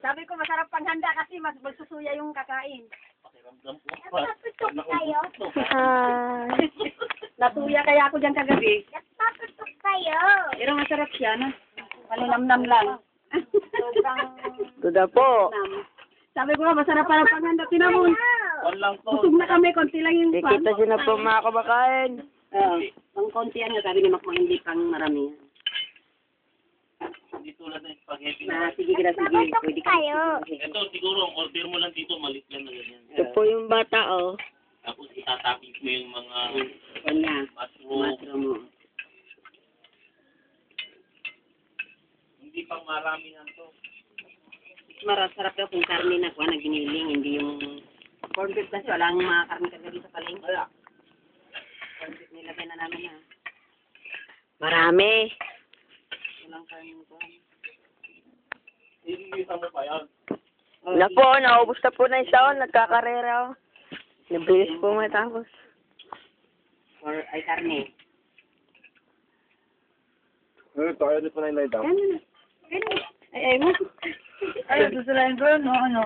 Sabi ko masarap panghanda kasi mas magsusuya yung kakain. Pakiramdam ko pa. Nakutok Natuya kaya ako dyan kagabi. Nagpatutok kayo. Pero masarap siya, no? Malinamnam lang. Sobrang Tuda po. nam. Sabi ko nga, masarap pa ng panghanda. Tinamon. Walang to. Busog na kami, konti lang yung pan. Kikita sila po mga kabakain. Pang konti ano, sabi ni Makma, hindi pang marami. Hindi tulad ng spaghetti. Sige, sige. Nagpatutok Pwede kayo. Ito siguro, ang order mo lang dito, malit lang na ganyan. Ito po yung bata, oh. Tapos itatapis mo yung mga Kanya. mushroom. Matro mo. Hindi pang marami na to. Marasarap daw kung karne na kuha na giniling, hindi yung corn beef kasi walang mga karne kagabi sa palengke. Corn beef nilagay na namin ha. Marami. Walang karne kuha. Ililisan mo pa yan. Napo, naubos na po na isa, oh. Nagkakarera, oh. Nabilis po matapos. Or ay karne. Tayo na pa na yung light Ano na? Ay, mo. Ay, susulayin ko yun, no? Ano?